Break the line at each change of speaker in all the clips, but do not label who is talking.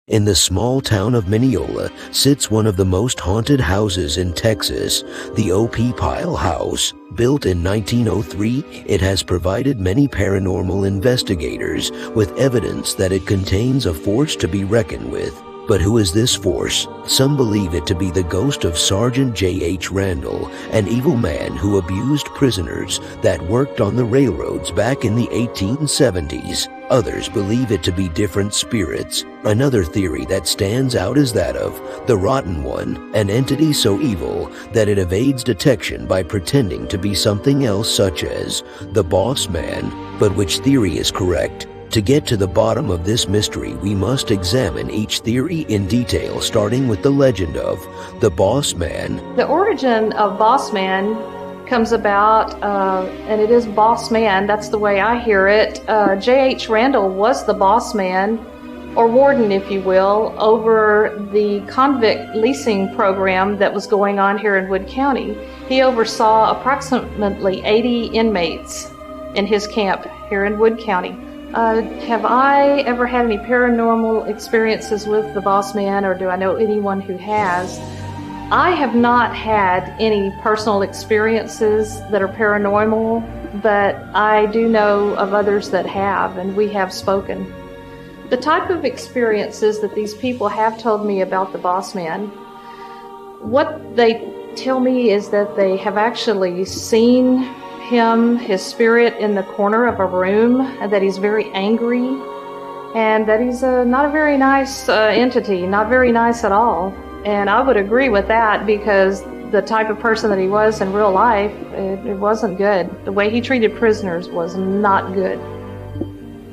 In the small town of Mineola sits one of the most haunted houses in Texas, the O.P. Pyle House. Built in 1903, it has provided many paranormal investigators with evidence that it contains a force to be reckoned with. But who is this force? Some believe it to be the ghost of Sergeant J.H. Randall, an evil man who abused prisoners that worked on the railroads back in the 1870s. Others believe it to be different spirits. Another theory that stands out is that of the Rotten One, an entity so evil that it evades detection by pretending to be something else, such as the Boss Man. But which theory is correct? To get to the bottom of this mystery, we must examine each theory in detail, starting with the legend of the Boss Man.
The origin of Boss Man comes about, and it is Boss Man, that's the way I hear it. J.H. Randall was the boss man, or warden if you will, over the convict leasing program that was going on here in Wood County. He oversaw approximately 80 inmates in his camp here in Wood County. Have I ever had any paranormal experiences with the Boss Man, or do I know anyone who has? I have not had any personal experiences that are paranormal, but I do know of others that have, and we have spoken. The type of experiences that these people have told me about the Boss Man, what they tell me is that they have actually seen him, his spirit, in the corner of a room, and that he's very angry, and that he's not a very nice entity, not very nice at all. And I would agree with that, because the type of person that he was in real life, it wasn't good. The way he treated prisoners was not good.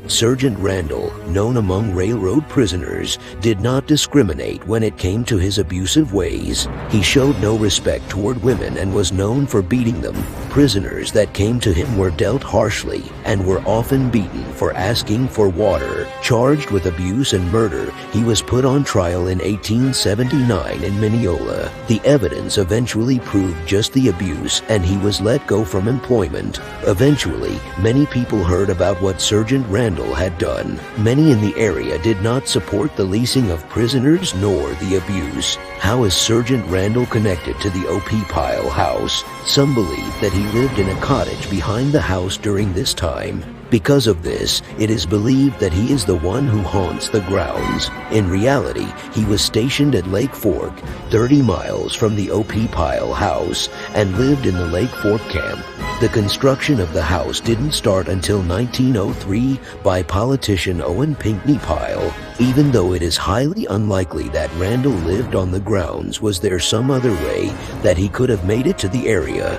Sergeant Randall, known among railroad prisoners, did not discriminate when it came to his abusive ways. He showed no respect toward women and was known for beating them. Prisoners that came to him were dealt harshly and were often beaten for asking for water. Charged with abuse and murder, he was put on trial in 1879 in Mineola. The evidence eventually proved just the abuse, and he was let go from employment. Eventually, many people heard about what Sergeant Randall had done. Many in the area did not support the leasing of prisoners nor the abuse. How is Sergeant Randall connected to the O.P. Pyle House? Some believe that he lived in a cottage behind the house during this time. Because of this, it is believed that he is the one who haunts the grounds. In reality, he was stationed at Lake Fork, 30 miles from the O.P. Pyle House, and lived in the Lake Fork camp. The construction of the house didn't start until 1903 by politician Owen Pinckney Pyle. Even though it is highly unlikely that Randall lived on the grounds, was there some other way that he could have made it to the area?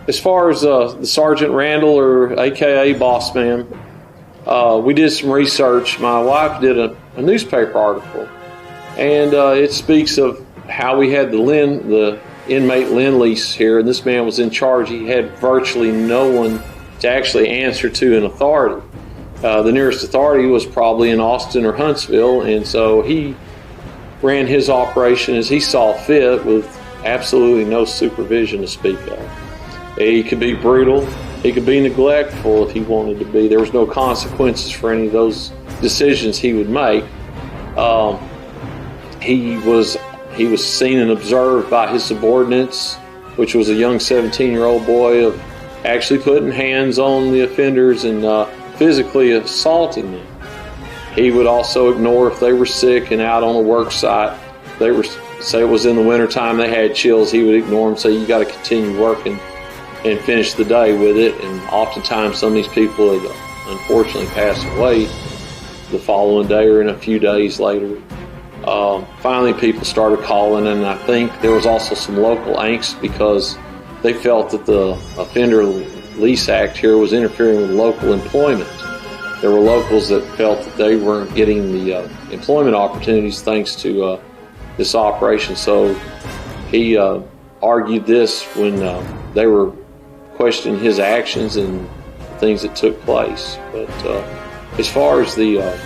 As far as the Sergeant Randall, or AKA Boss Man, we did some research. My wife did a newspaper article, and it speaks of how we had the inmate Lend Lease here, and this man was in charge. He had virtually no one to actually answer to in authority. The nearest authority was probably in Austin or Huntsville, and so he ran his operation as he saw fit with absolutely no supervision to speak of. He could be brutal. He could be neglectful if he wanted to be. There was no consequences for any of those decisions he would make. He was seen and observed by his subordinates, which was a young 17-year-old boy, of actually putting hands on the offenders and physically assaulting them. He would also ignore if they were sick and out on a work site. Say it was in the wintertime, they had chills, he would ignore them, say you got to continue working and finish the day with it. And oftentimes some of these people had unfortunately passed away the following day or in a few days later. Finally people started calling, and I think there was also some local angst because they felt that the Offender Lease Act here was interfering with local employment. There were locals that felt that they weren't getting the employment opportunities thanks to this operation. So he argued this when they were questioning his actions and things that took place. But as far as the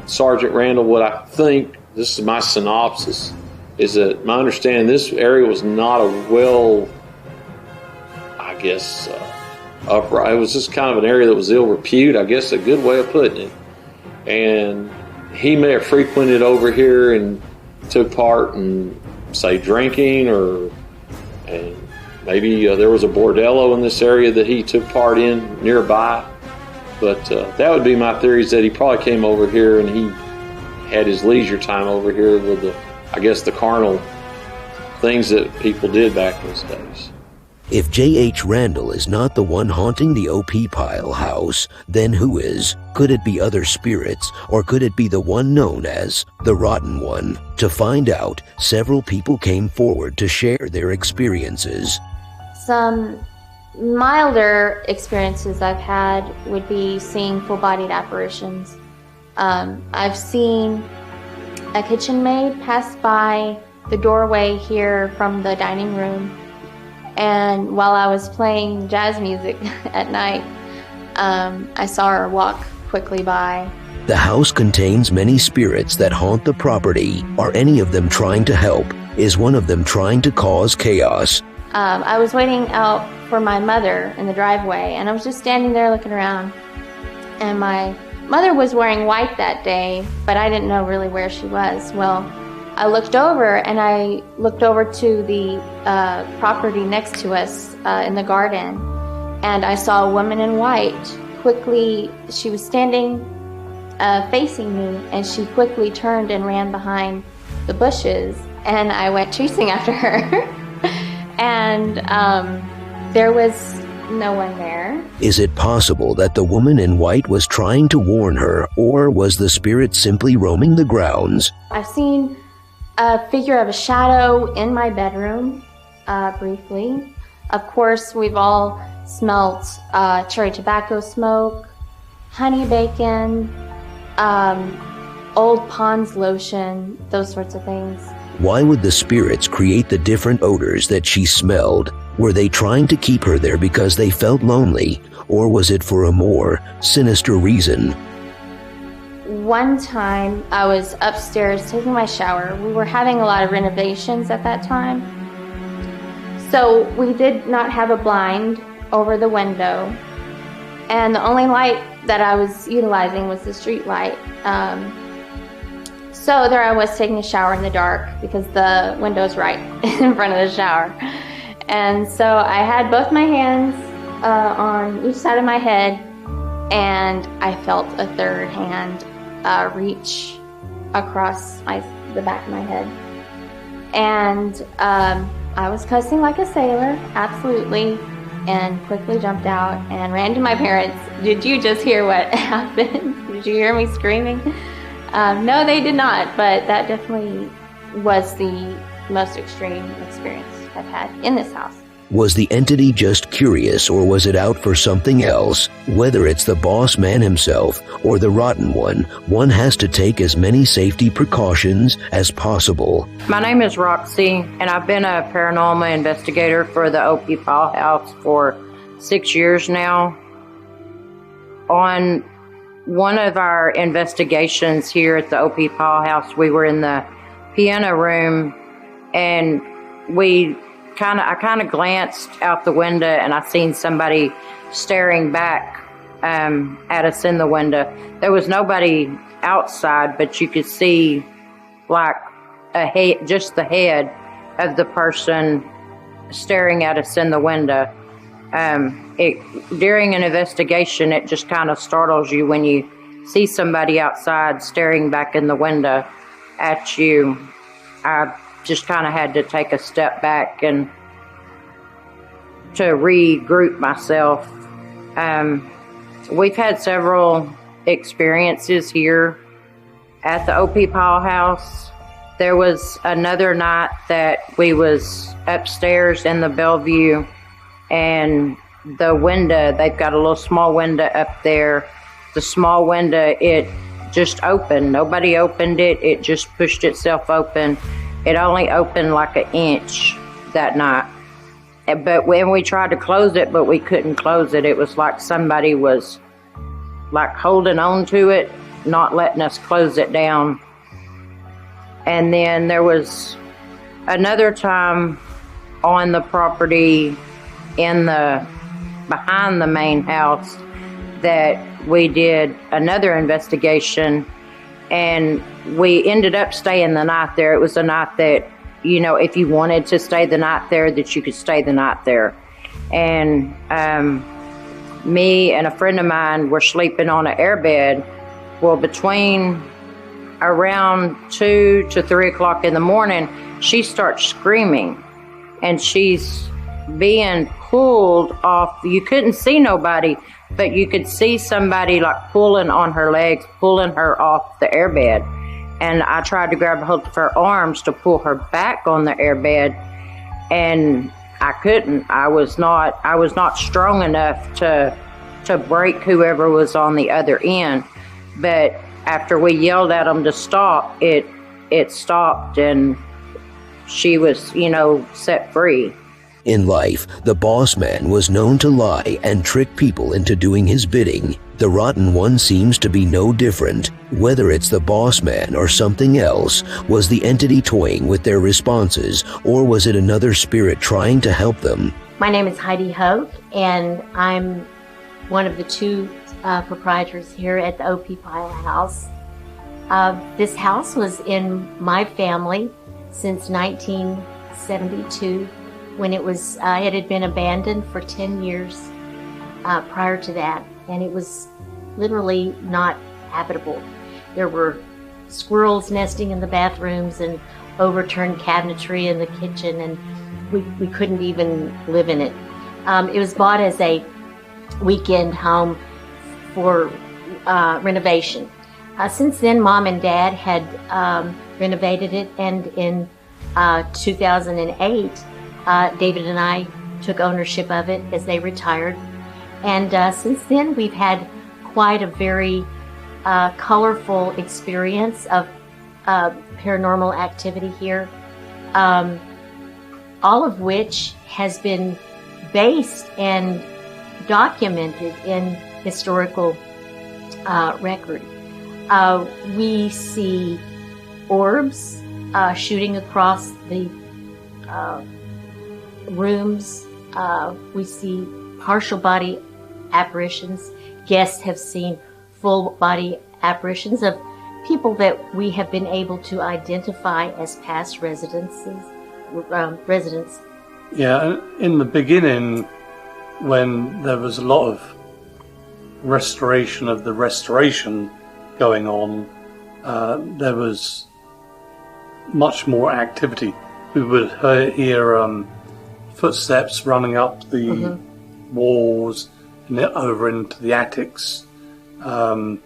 Sergeant Randall, what I think, this is my synopsis, is that my understanding, this area was not a well, upright. It was just kind of an area that was ill repute, I guess a good way of putting it. And he may have frequented over here and took part in, say, drinking, and maybe there was a bordello in this area that he took part in nearby. But that would be my theory, is that he probably came over here and he had his leisure time over here with the carnal things that people did back in those days.
If J.H. Randall is not the one haunting the O.P. Pyle house, then who is? Could it be other spirits, or could it be the one known as the Rotten One? To find out, several people came forward to share their experiences.
Some milder experiences I've had would be seeing full-bodied apparitions. I've seen a kitchen maid pass by the doorway here from the dining room, and while I was playing jazz music at night, I saw her walk quickly by.
The house contains many spirits that haunt the property. Are any of them trying to help? Is one of them trying to cause chaos?
I was waiting out for my mother in the driveway, and I was just standing there looking around. And my mother was wearing white that day, but I didn't know really where she was. Well, I looked over to the property next to us in the garden, and I saw a woman in white. Quickly, she was standing facing me, and she quickly turned and ran behind the bushes, and I went chasing after her. And there was no one there.
Is it possible that the woman in white was trying to warn her, or was the spirit simply roaming the grounds?
I've seen a figure of a shadow in my bedroom, briefly. Of course, we've all smelt cherry tobacco smoke, honey bacon, old Pond's lotion, those sorts of things.
Why would the spirits create the different odors that she smelled? Were they trying to keep her there because they felt lonely, or was it for a more sinister reason?
One time, I was upstairs taking my shower. We were having a lot of renovations at that time, so we did not have a blind over the window, and the only light that I was utilizing was the street light. So there I was taking a shower in the dark because the window's right in front of the shower. And so I had both my hands on each side of my head, and I felt a third hand reach across the back of my head. And I was cussing like a sailor, absolutely, and quickly jumped out and ran to my parents. Did you just hear what happened? Did you hear me screaming? No, they did not, but that definitely was the most extreme experience I've had in this house.
Was the entity just curious, or was it out for something else? Whether it's the boss man himself or the rotten one has to take as many safety precautions as possible.
My name is Roxy, and I've been a paranormal investigator for the O.P. Pyle House for 6 years now. On one of our investigations here at the O.P. Pyle House, we were in the piano room, and I kind of glanced out the window, and I seen somebody staring back at us in the window. There was nobody outside, but you could see like just the head of the person staring at us in the window. During an investigation, it just kind of startles you when you see somebody outside staring back in the window at you. I just kind of had to take a step back and to regroup myself. We've had several experiences here at the O.P. Pyle House. There was another night that we was upstairs in the Bellevue, and the window, they've got a little small window up there. The small window, it just opened. Nobody opened it. It just pushed itself open. It only opened like an inch that night. But when we tried to close it, but we couldn't close it. It was like somebody was like holding on to it, not letting us close it down. And then there was another time on the property in the behind the main house that we did another investigation, and we ended up staying the night there. It was a night that, you know, if you wanted to stay the night there, that you could stay the night there. And me and a friend of mine were sleeping on an airbed. Well, between around 2 to 3 o'clock in the morning, she starts screaming, and she's being pulled off. You couldn't see nobody, but you could see somebody like pulling on her legs, pulling her off the airbed. And I tried to grab a hold of her arms to pull her back on the airbed, and I couldn't. I was not strong enough to break whoever was on the other end. But after we yelled at them to stop, it stopped, and she was, you know, set free.
In life, the boss man was known to lie and trick people into doing his bidding. The rotten one seems to be no different. Whether it's the boss man or something else, was the entity toying with their responses, or was it another spirit trying to help them?
My name is Heidi Hoke, and I'm one of the two proprietors here at the OP Pyle House. This house was in my family since 1972, when it had been abandoned for 10 years prior to that, and it was literally not habitable. There were squirrels nesting in the bathrooms and overturned cabinetry in the kitchen, and we couldn't even live in it. It was bought as a weekend home for renovation. Since then, Mom and Dad had renovated it, and in 2008, David and I took ownership of it as they retired. And since then, we've had quite a very colorful experience of paranormal activity here, all of which has been based and documented in historical record. We see orbs shooting across the rooms. We see partial body apparitions. Guests have seen full body apparitions of people that we have been able to identify as past residents.
Yeah, in the beginning, when there was a lot of restoration of the restoration going on, there was much more activity. We would hear footsteps running up the walls and over into the attics, and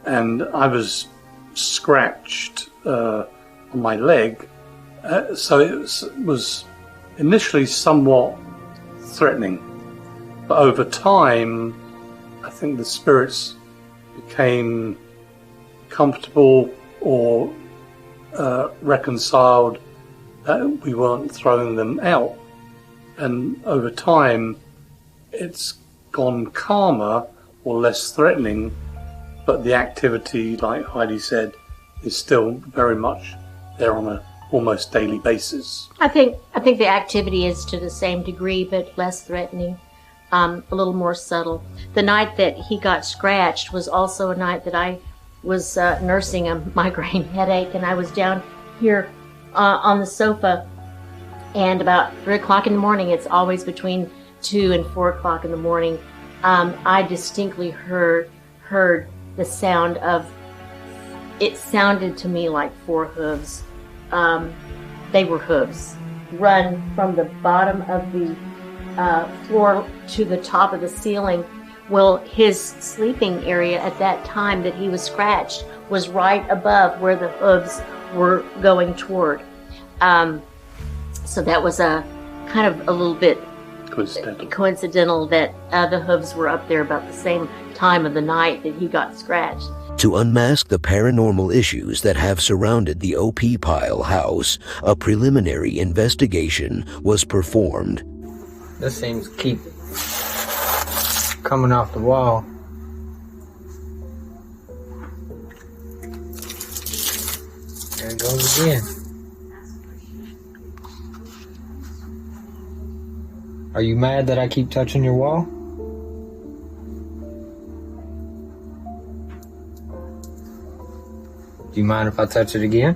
I was scratched on my leg, so it was initially somewhat threatening, but over time I think the spirits became comfortable or reconciled that we weren't throwing them out, and over time it's gone calmer or less threatening, but the activity, like Heidi said, is still very much there on a almost daily basis.
I think the activity is to the same degree, but less threatening, a little more subtle. The night that he got scratched was also a night that I was nursing a migraine headache, and I was down here on the sofa, and about 3 o'clock in the morning, it's always between 2 and 4 o'clock in the morning, I distinctly heard the sound of, it sounded to me like 4 hooves. They were hooves, run from the bottom of the floor to the top of the ceiling. Well, his sleeping area at that time that he was scratched was right above where the hooves were going toward. So that was a kind of a little bit coincidental that the hooves were up there about the same time of the night that he got scratched.
To unmask the paranormal issues that have surrounded the OP Pyle House, a preliminary investigation was performed.
This seems to keep coming off the wall. There it goes again. Are you mad that I keep touching your wall? Do you mind if I touch it again?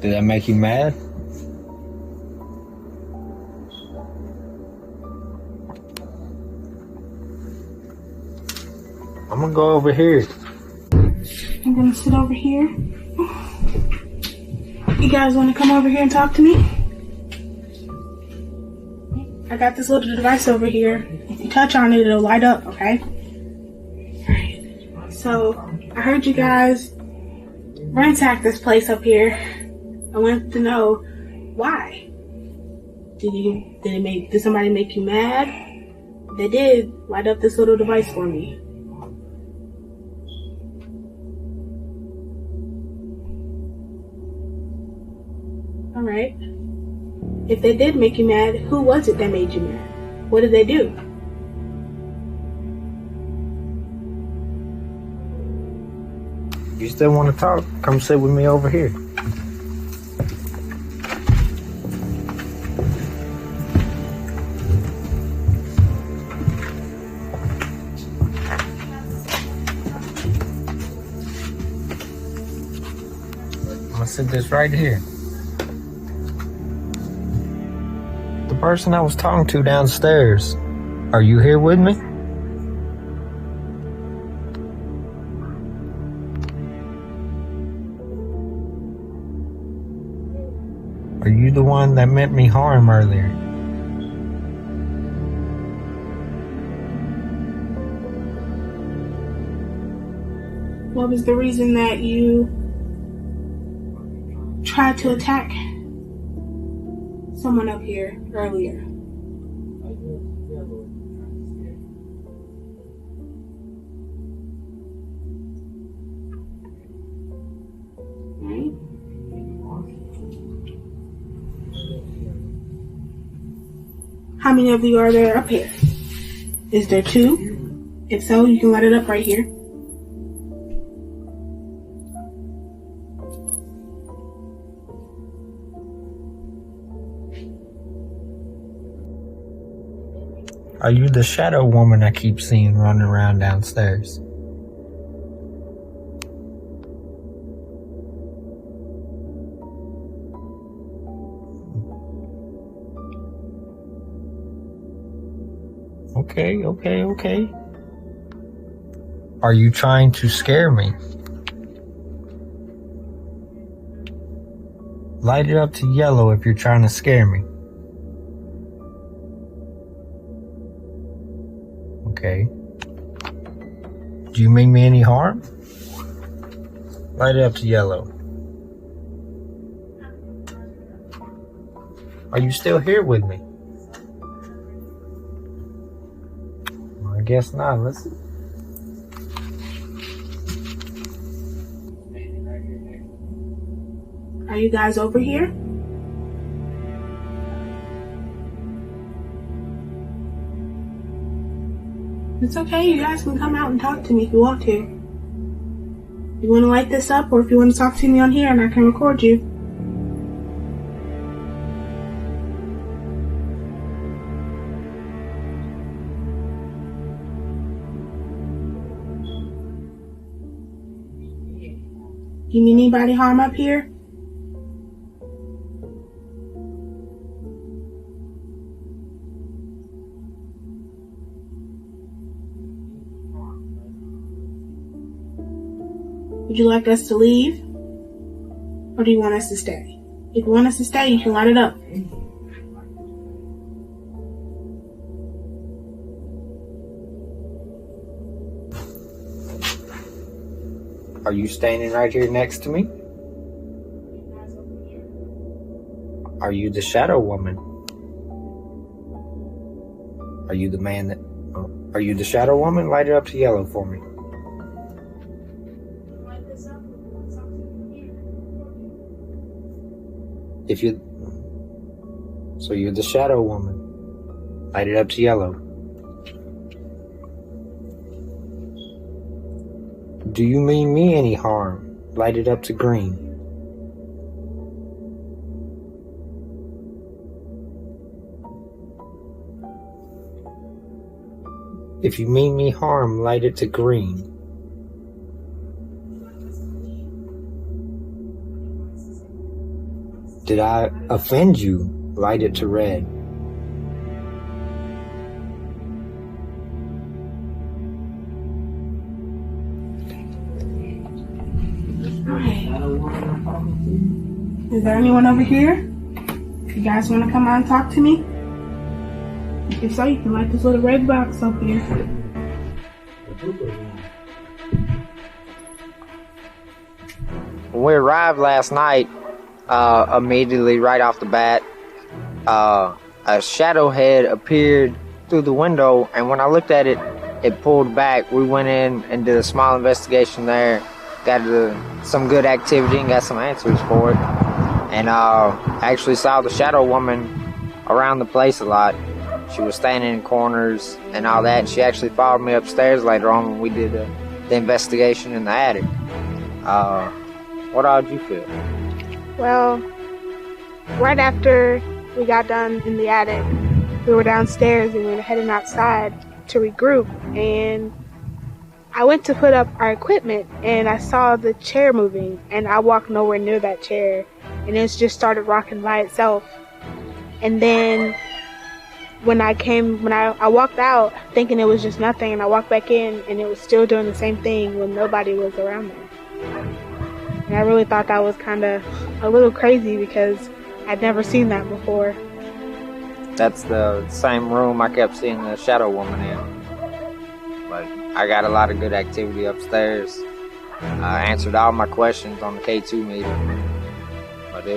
Did that make you mad? I'm gonna go over here.
I'm gonna sit over here. You guys wanna come over here and talk to me? I got this little device over here. If you touch on it, it'll light up, okay? Alright. So, I heard you guys ransack this place up here. I wanted to know why. Did somebody make you mad? They did. Light up this little device for me. Alright. If they did make you mad, who was it that made you mad? What did they do?
You still want to talk? Come sit with me over here. I'm gonna sit this right here. The person I was talking to downstairs, are you here with me? Are you the one that meant me harm earlier?
What was the reason that you tried to attack someone up here earlier? Right. How many of you are there up here? Is there two? If so, you can light it up right here.
Are you the shadow woman I keep seeing running around downstairs? Okay. Are you trying to scare me? Light it up to yellow if you're trying to scare me. Okay. Do you mean me any harm? Light it up to yellow. Are you still here with me? Well, I guess not. Let's.
Are you guys over here? It's okay, you guys can come out and talk to me if you want to. You want to light this up, or if you want to talk to me on here and I can record you. You need anybody harm up here? Would you like us to leave? Or do you want us to stay? If you want us to stay, you can light it up.
Are you standing right here next to me? Are you the shadow woman? Are you the man that... Are you the shadow woman? Light it up to yellow for me. If you... So you're the shadow woman. Light it up to yellow. Do you mean me any harm? Light it up to green. If you mean me harm, light it to green. Did I offend you? Light it to red.
Is there anyone over here? If you guys want to come out and talk to me? If so, you can light this little red box up here.
When we arrived last night, immediately right off the bat, a shadow head appeared through the window, and when I looked at it, it pulled back. We went in and did a small investigation there, got some good activity and got some answers for it, and actually saw the shadow woman around the place a lot. She was standing in corners and all that, and she actually followed me upstairs later on when we did the investigation in the attic. What all did you feel?
Well, right after we got done in the attic, we were downstairs and we were heading outside to regroup, and I went to put up our equipment and I saw the chair moving, and I walked nowhere near that chair, and it just started rocking by itself. And then when I walked out thinking it was just nothing, and I walked back in and it was still doing the same thing when nobody was around there. And I really thought that was kind of a little crazy because I'd never seen that before.
That's the same room I kept seeing the shadow woman in. But I got a lot of good activity upstairs. I answered all my questions on the K2 meter. But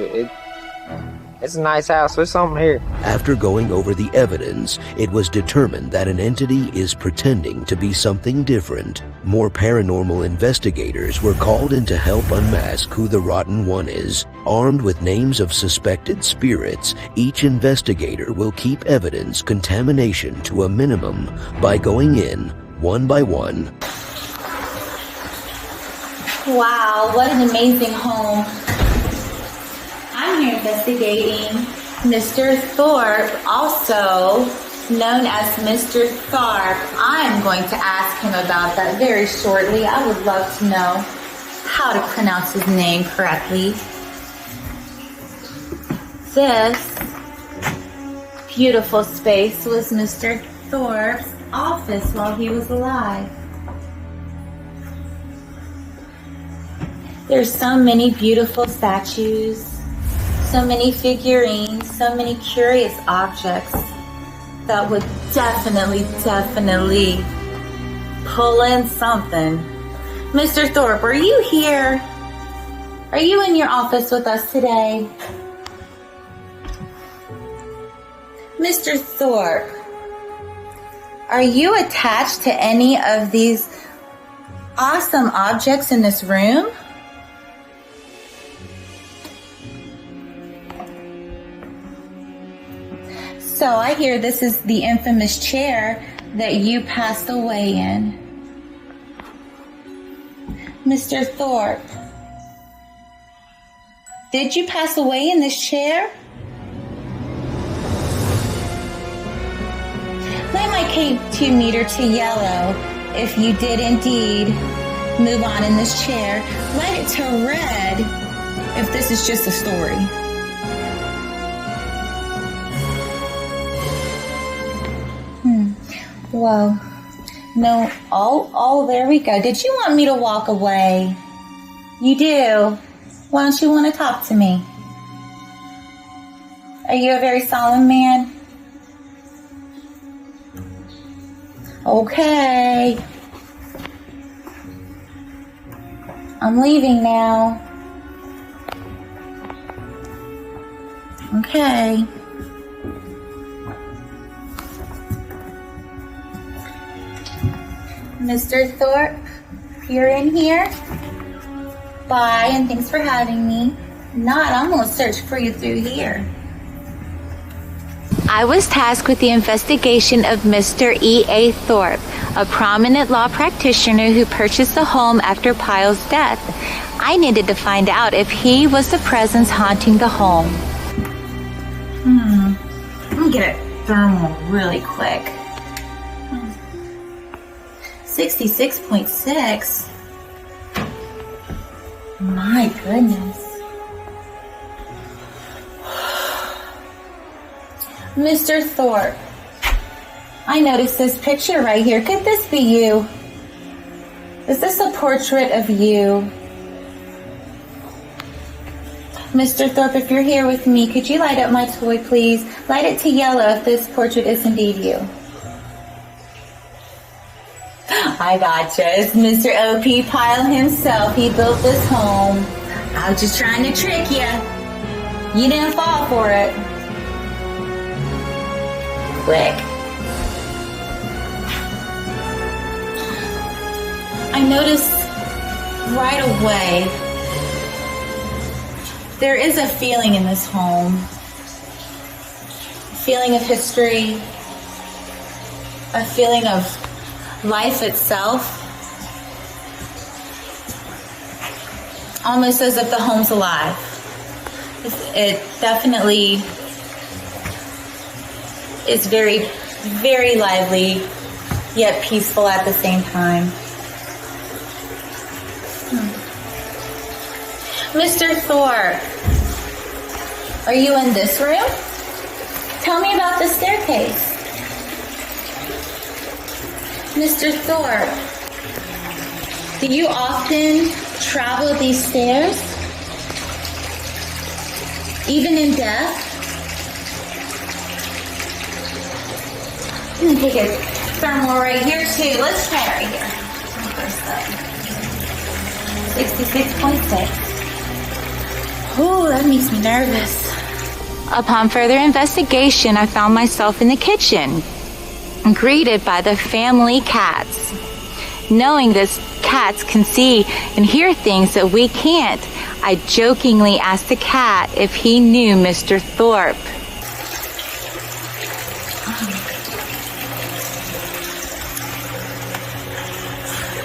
it's a nice house. There's something here.
After going over the evidence, it was determined that an entity is pretending to be something different. More paranormal investigators were called in to help unmask who the Rotten One is. Armed with names of suspected spirits, each investigator will keep evidence contamination to a minimum by going in one by one.
Wow, what an amazing home. I'm here investigating Mr. Thorpe, also known as Mr. Tharp. I'm going to ask him about that very shortly. I would love to know how to pronounce his name correctly. This beautiful space was Mr. Thorpe's office while he was alive. There's so many beautiful statues, so many figurines, so many curious objects that would definitely pull in something. Mr. Thorpe, are you here? Are you in your office with us today? Mr. Thorpe, are you attached to any of these awesome objects in this room? So I hear this is the infamous chair that you passed away in. Mr. Thorpe, did you pass away in this chair? Let my K2 meter to yellow if you did indeed move on in this chair. Let it to red if this is just a story. Well, no. Oh, there we go. Did you want me to walk away? You do. Why don't you want to talk to me? Are you a very solemn man? Okay. I'm leaving now. Okay. Mr. Thorpe, you're in here. Bye, and thanks for having me. Not, I'm gonna search for you through here. I was tasked with the investigation of Mr. E.A. Thorpe, a prominent law practitioner who purchased the home after Pyle's death. I needed to find out if he was the presence haunting the home. I'm gonna get a thermal really quick.
66.6. My goodness. Mr. Thorpe, I noticed this picture right here. Could this be you? Is this a portrait of you? Mr. Thorpe, if you're here with me, could you light up my toy, please? Light it to yellow if this portrait is indeed you. I gotcha. It's Mr. O.P. Pyle himself. He built this home. I was just trying to trick you. You didn't fall for it. Quick. I noticed right away there is a feeling in this home. A feeling of history. A feeling of life itself. Almost as if the home's alive. It definitely is very, very lively, yet peaceful at the same time. Mr. Thorpe, are you in this room? Tell me about the staircase. Mr. Thorpe, do you often travel these stairs? Even in death? I'm gonna take a thermal right here too. Let's try it right here. First up. 66.6. Ooh, that makes me nervous. Upon further investigation, I found myself in the kitchen, greeted by the family cats. Knowing this cats can see and hear things that we can't, I jokingly asked the cat if he knew Mr. Thorpe.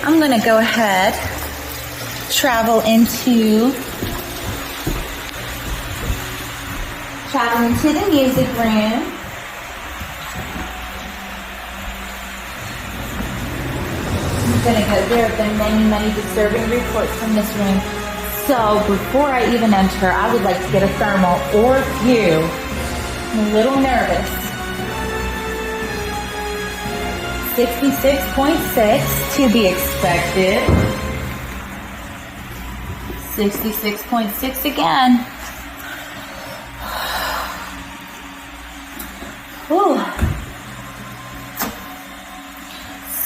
I'm gonna go ahead, travel into the music room. There have been many disturbing reports from this room. So before I even enter, I would like to get a thermal or a few. I'm a little nervous. 66.6 to be expected. 66.6 again. Whew.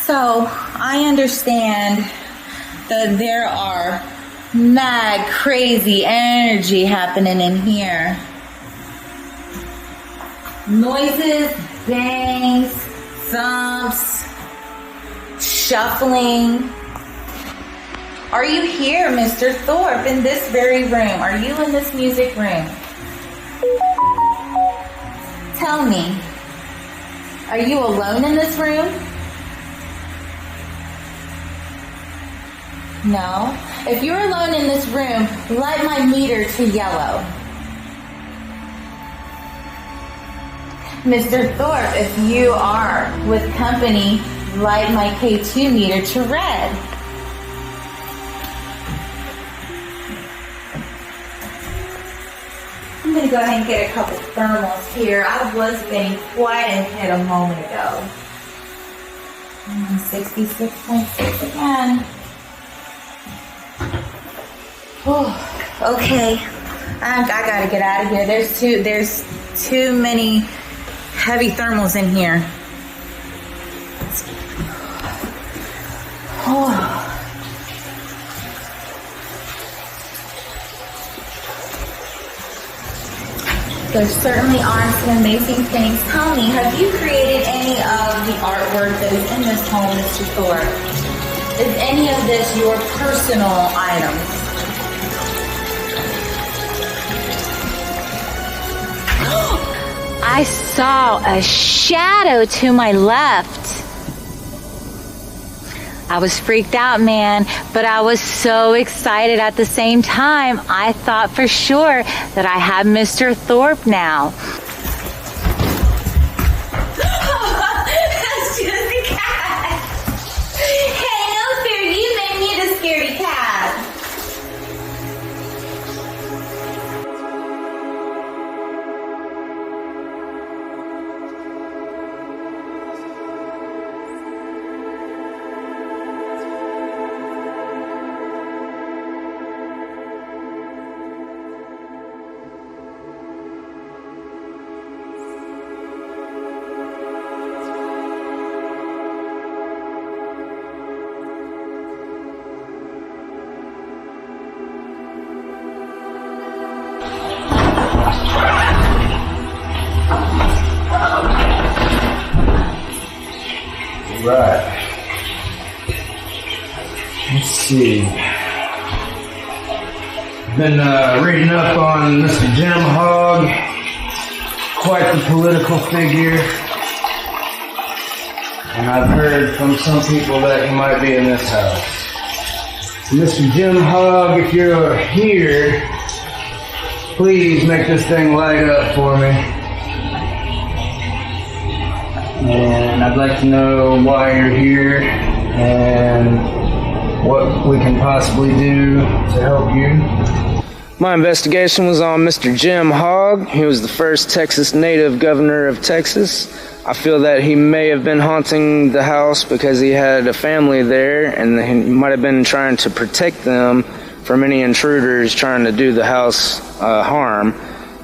So I understand that there are mad, crazy energy happening in here. Noises, bangs, thumps, shuffling. Are you here, Mr. Thorpe, in this very room? Are you in this music room? Tell me, are you alone in this room? No. If you're alone in this room, light my meter to yellow. Mr. Thorpe, if you are with company, light my K2 meter to red. I'm going to go ahead and get a couple thermals here. I was getting quite a hit a moment ago. 66.6 again. Oh, okay. I gotta get out of here. There's too many heavy thermals in here. Oh. There certainly are some amazing things. Tell me, have you created any of the artwork that is in this home, Mr. Thorpe? Is any of this your personal items? I saw a shadow to my left. I was freaked out, man, but I was so excited at the same time. I thought for sure that I had Mr. Thorpe now. That's just a cat.
Right. Let's see. Been reading up on Mr. Jim Hogg. Quite the political figure. And I've heard from some people that he might be in this house. So Mr. Jim Hogg, if you're here, please make this thing light up for me. And I'd like to know why you're here and what we can possibly do to help you. My investigation was on Mr. Jim Hogg. He was the first Texas native governor of Texas. I feel that he may have been haunting the house because he had a family there, and he might have been trying to protect them from any intruders trying to do the house harm.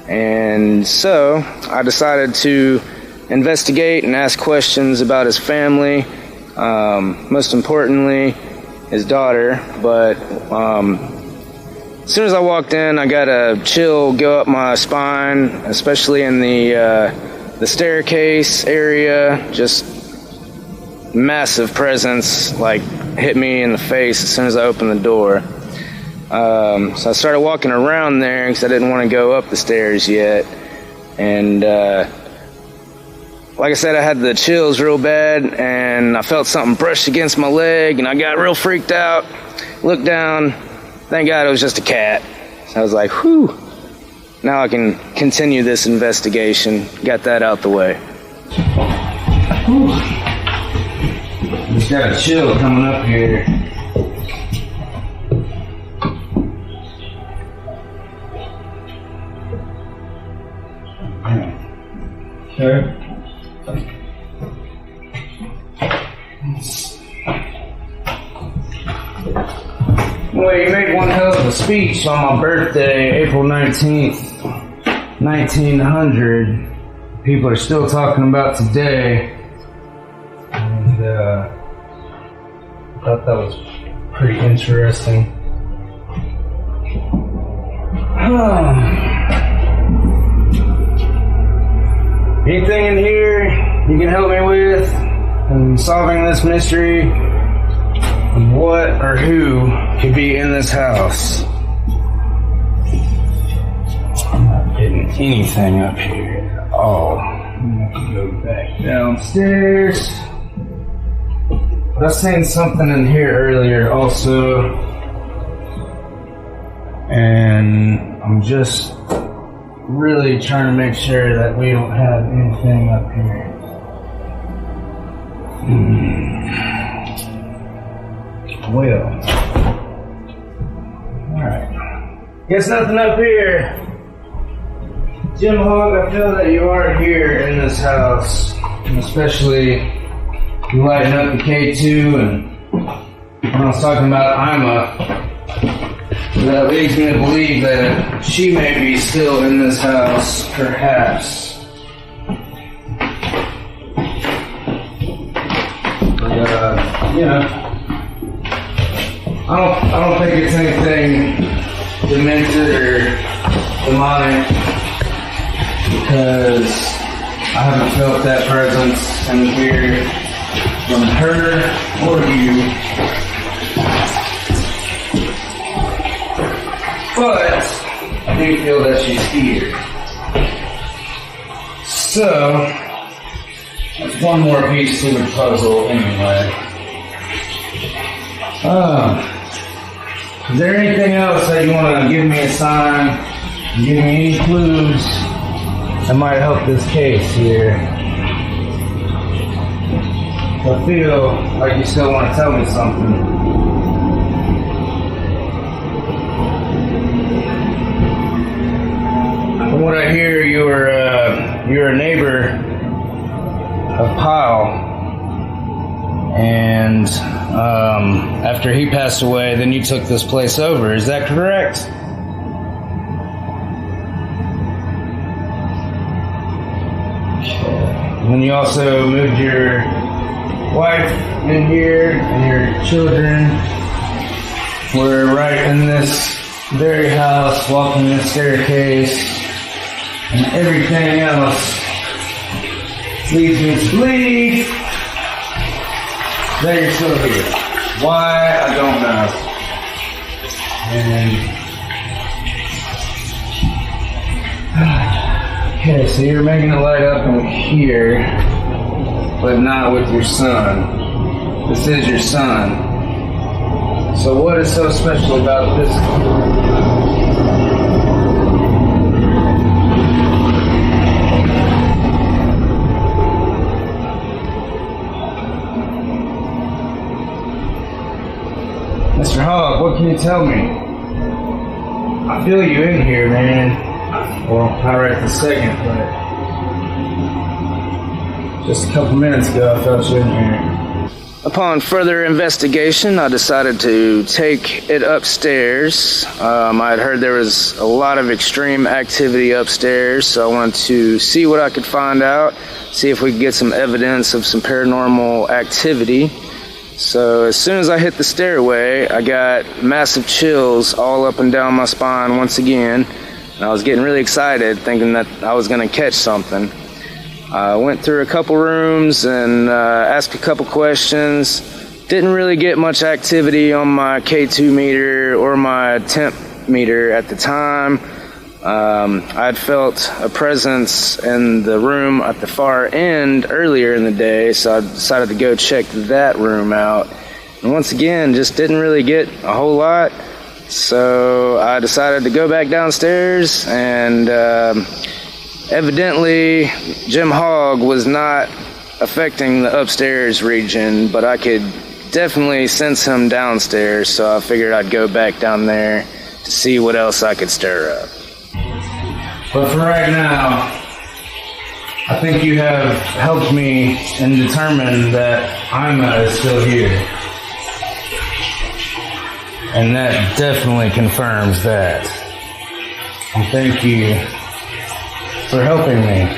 And so I decided to investigate and ask questions about his family, most importantly his daughter. But as soon as I walked in, I got a chill go up my spine, especially in the staircase area. Just massive presence like hit me in the face as soon as I opened the door. So I started walking around there because I didn't want to go up the stairs yet. And like I said, I had the chills real bad, and I felt something brush against my leg, and I got real freaked out. Looked down. Thank God it was just a cat. So I was like, whew. Now I can continue this investigation. Got that out the way. Whew. Just got a chill coming up here. Okay. Well, you made one hell of a speech on my birthday, April 19th, 1900. People are still talking about today. And I thought that was pretty interesting. Anything in here you can help me with in solving this mystery of what or who could be in this house? I'm not getting anything up here at all. I'm going to have to go back downstairs. But I seen something in here earlier also, and I'm just really trying to make sure that we don't have anything up here. Well, alright. Guess nothing up here. Jim Hogg, I feel that you are here in this house, and especially you lighting up the K2, and when I was talking about Ima, that leads me to believe that she may be still in this house, perhaps. But, you know, I don't think it's anything demented or demonic, because I haven't felt that presence in here from her or you. But I do feel that she's here. So that's one more piece to the puzzle anyway. Is there anything else that you want to give me a sign? Give me any clues that might help this case here? I feel like you still want to tell me something. From what I hear, you're a neighbor of Pyle, and after he passed away, then you took this place over. Is that correct? And then you also moved your wife in here, and your children were right in this very house, walking this staircase, and everything else leads me to believe that you're still here. Why, I don't know. And okay, so you're making it light up in here, but not with your son. This is your son. So what is so special about this? Mr. Hogg, what can you tell me? I feel you in here, man. Well, not right this second, but just a couple minutes ago I felt you in here. Upon further investigation, I decided to take it upstairs. I had heard there was a lot of extreme activity upstairs, so I wanted to see what I could find out, see if we could get some evidence of some paranormal activity. So as soon as I hit the stairway, I got massive chills all up and down my spine once again, and I was getting really excited, thinking that I was going to catch something. I went through a couple rooms and asked a couple questions. Didn't really get much activity on my K2 meter or my temp meter at the time. I'd felt a presence in the room at the far end earlier in the day, so I decided to go check that room out. And once again, just didn't really get a whole lot. So I decided to go back downstairs, and evidently, Jim Hogg was not affecting the upstairs region, but I could definitely sense him downstairs, so I figured I'd go back down there to see what else I could stir up. But for right now, I think you have helped me and determined that Ima is still here. And that definitely confirms that. And thank you for helping me.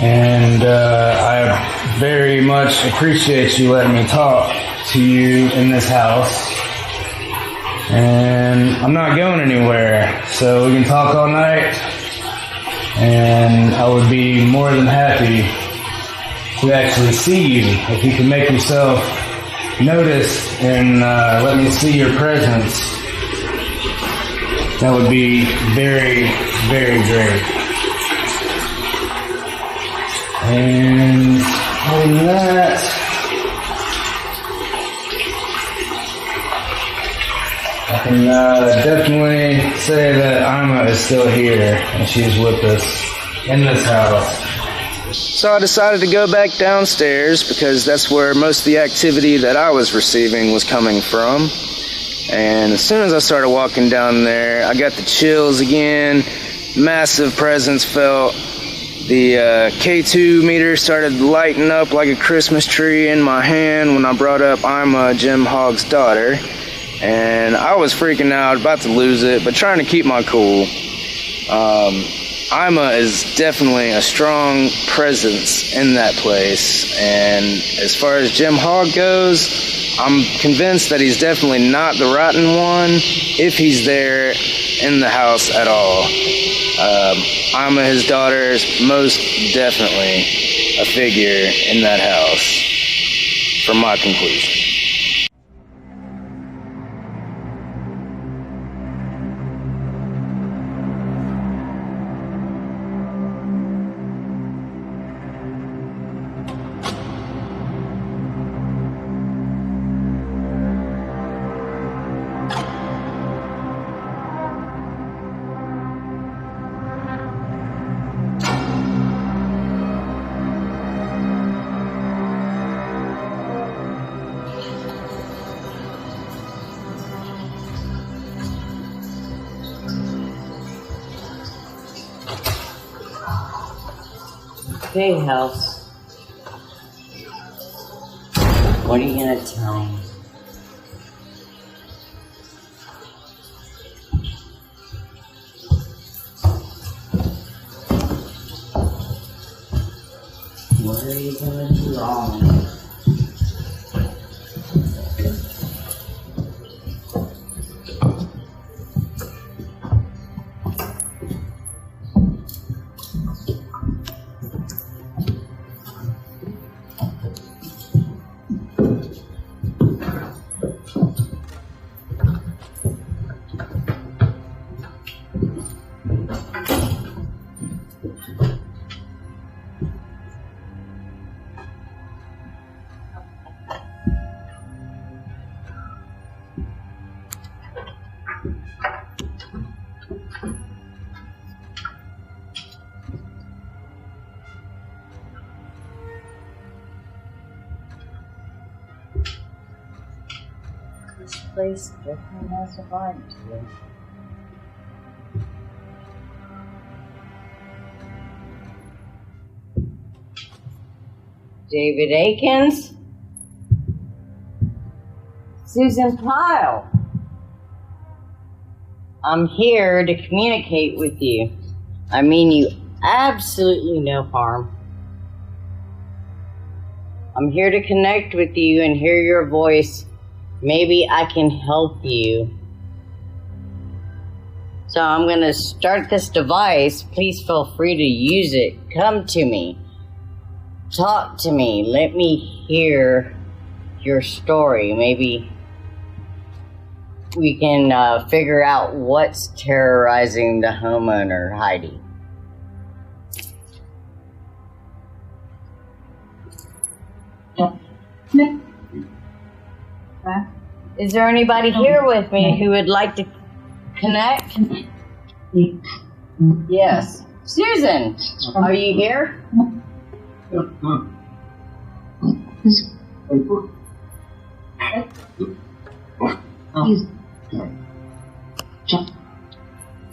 And I very much appreciate you letting me talk to you in this house. And I'm not going anywhere, so we can talk all night. And I would be more than happy to actually see you if you can make yourself noticed and let me see your presence. That would be very, very great. And other than that, I can definitely say that Ima is still here and she's with us in this house. So I decided to go back downstairs because that's where most of the activity that I was receiving was coming from. And as soon as I started walking down there, I got the chills again, massive presence felt. The K2 meter started lighting up like a Christmas tree in my hand when I brought up Ima, Jim Hogg's daughter. And I was freaking out, about to lose it, but trying to keep my cool. Ima is definitely a strong presence in that place. And as far as Jim Hogg goes, I'm convinced that he's definitely not the rotten one, if he's there in the house at all. Ima, his daughter, is most definitely a figure in that house, from my conclusion.
Pyle House. What are you gonna tell me? What are you gonna do wrong? place definitely has a vibe to it.
David Akins? Susan Pyle. I'm here to communicate with you. I mean you absolutely no harm. I'm here to connect with you and hear your voice. Maybe I can help you. So I'm going to start this device. Please feel free to use it. Come to me. Talk to me. Let me hear your story. Maybe we can figure out what's terrorizing the homeowner, Heidi. Is there anybody here with me who would like to connect? Yes. Susan, are you here?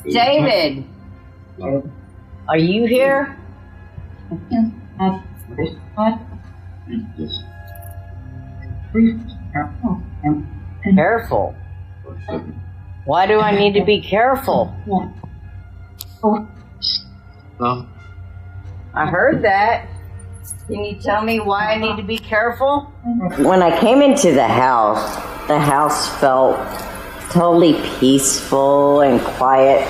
David, are you here? Careful. Why do I need to be careful? I heard that. Can you tell me why I need to be careful? When I came into the house felt totally peaceful and quiet.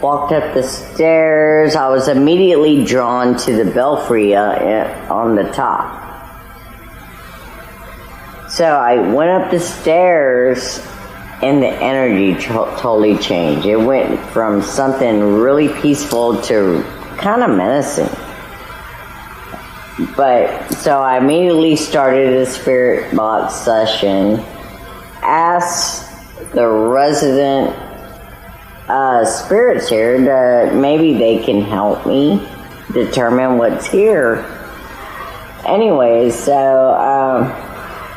Walked up the stairs. I was immediately drawn to the belfry on the top. So I went up the stairs and the energy totally changed. It went from something really peaceful to kind of menacing. But so I immediately started a spirit box session, asked the resident spirits here to maybe they can help me determine what's here. Anyway, so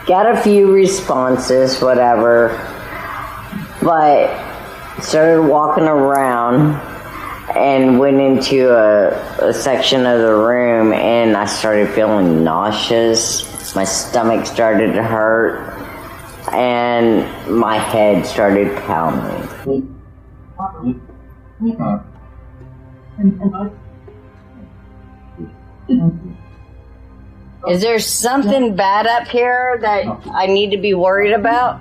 got a few responses, whatever, but started walking around and went into a section of the room, and I started feeling nauseous. My stomach started to hurt, and my head started pounding. Is there something bad up here that I need to be worried about?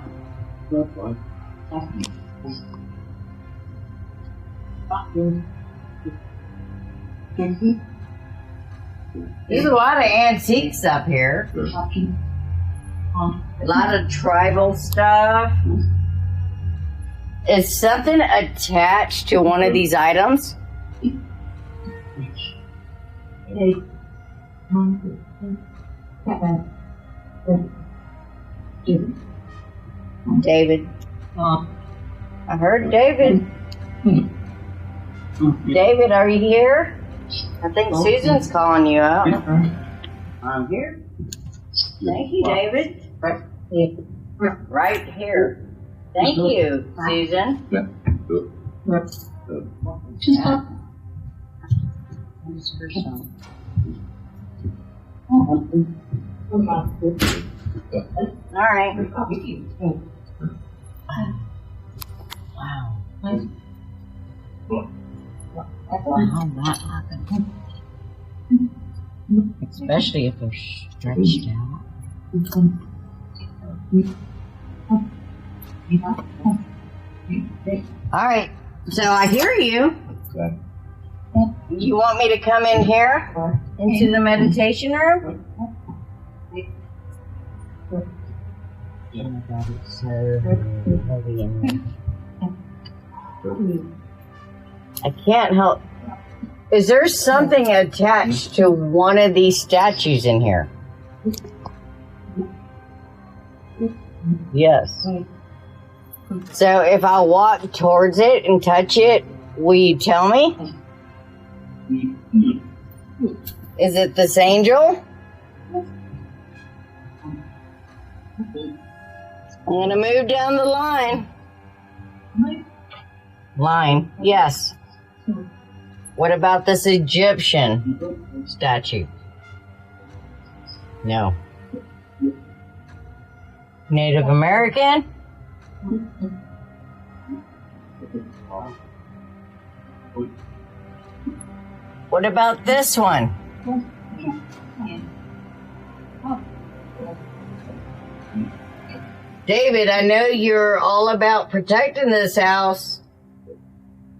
There's a lot of antiques up here. A lot of tribal stuff. Is something attached to one of these items? David. I heard David. David, are you here? I think Susan's calling you out. I'm here. Thank you, David. Right here. Thank you, Susan. All right. Wow. How that happened. Especially if they're stretched out. All right. So I hear you. You want me to come in here into the meditation room? That is so heavy in there. I can't help. Is there something attached to one of these statues in here? Yes. So if I walk towards it and touch it, will you tell me? Is it this angel? I'm gonna move down the line. Line, yes. What about this Egyptian statue? No. Native American? What about this one? David, I know you're all about protecting this house.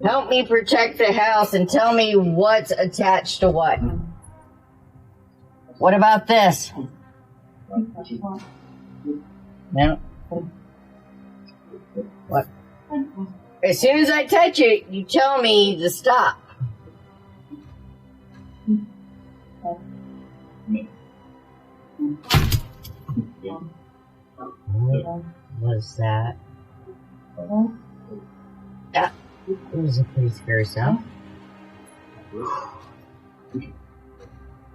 Help me protect the house and tell me what's attached to what. What about this? No. What? As soon as I touch it, you tell me to stop. What was that? Yeah, it was a pretty scary sound.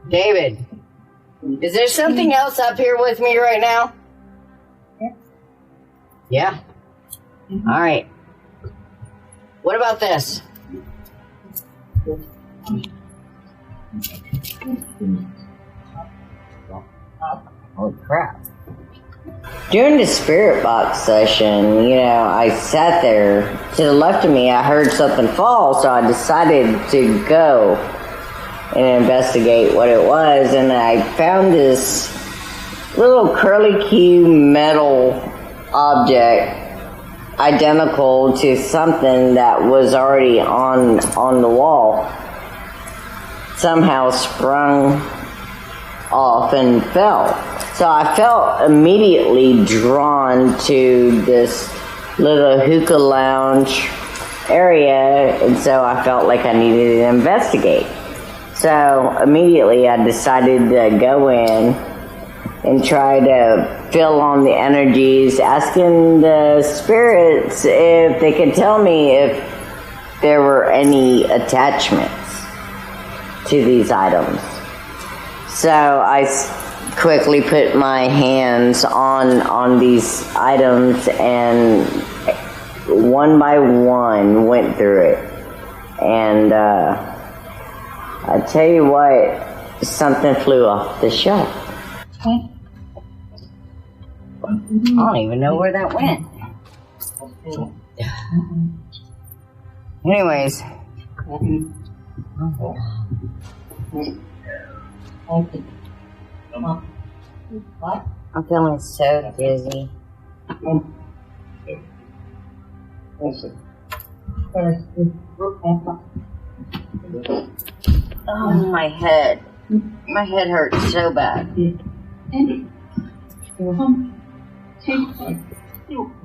David, is there something else up here with me right now? Yeah? Alright. What about this? Holy crap. During the spirit box session, I sat there. To the left of me, I heard something fall, so I decided to go and investigate what it was, and I found this little curly-Q metal object identical to something that was already on the wall. Somehow sprung off and fell. So I felt immediately drawn to this little hookah lounge area, and so I felt like I needed to investigate. So immediately I decided to go in and try to feel on the energies, asking the spirits if they could tell me if there were any attachments to these items. So I quickly put my hands on these items and one by one went through it. And I tell you what, something flew off the shelf. I don't even know where that went. Anyways. I'm feeling so dizzy. Oh, my head. My head hurts so bad.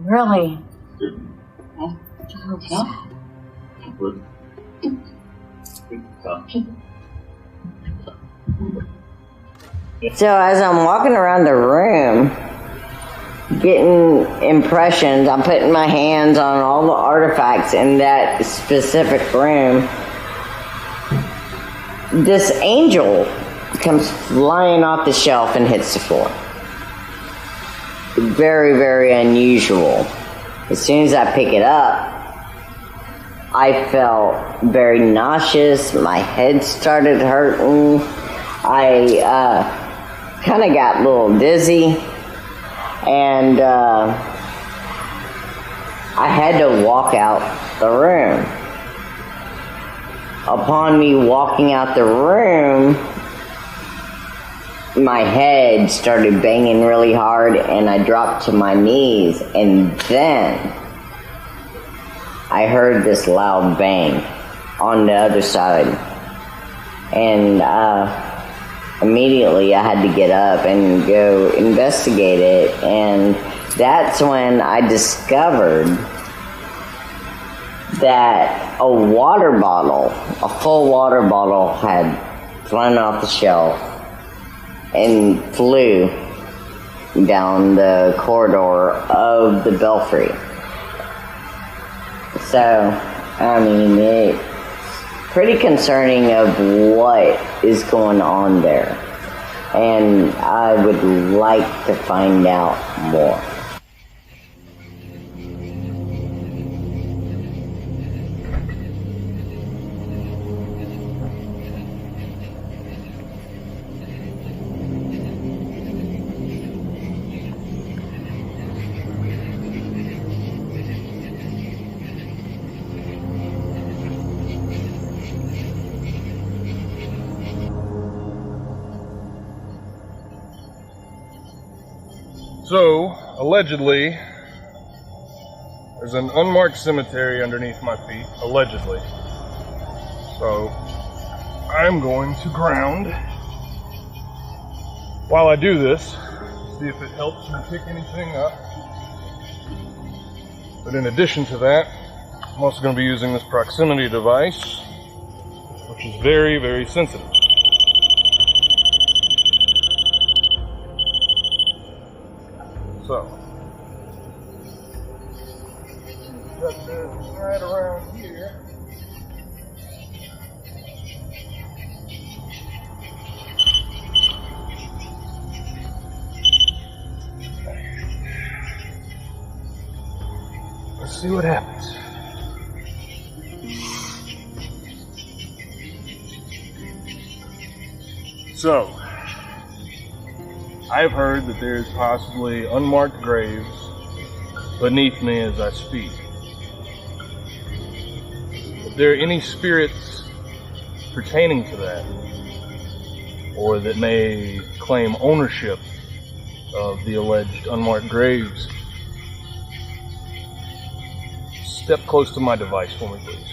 Really? So as I'm walking around the room, getting impressions, I'm putting my hands on all the artifacts in that specific room. This angel comes flying off the shelf and hits the floor. Very, very unusual. As soon as I pick it up, I felt very nauseous. My head started hurting. I kind of got a little dizzy. And I had to walk out the room. Upon me walking out the room, my head started banging really hard and I dropped to my knees, and then I heard this loud bang on the other side. And immediately I had to get up and go investigate it, and that's when I discovered that a water bottle, a full water bottle, had flown off the shelf and flew down the corridor of the belfry. So, I mean, it's pretty concerning of what is going on there. And I would like to find out more.
So, allegedly, there's an unmarked cemetery underneath my feet, allegedly. So, I'm going to ground while I do this, see if it helps me pick anything up. But in addition to that, I'm also going to be using this proximity device, which is very, very sensitive. So, got this right around here. Let's see what happens. So, I've heard that there's possibly unmarked graves beneath me as I speak. If there are any spirits pertaining to that, or that may claim ownership of the alleged unmarked graves, step close to my device for me, please.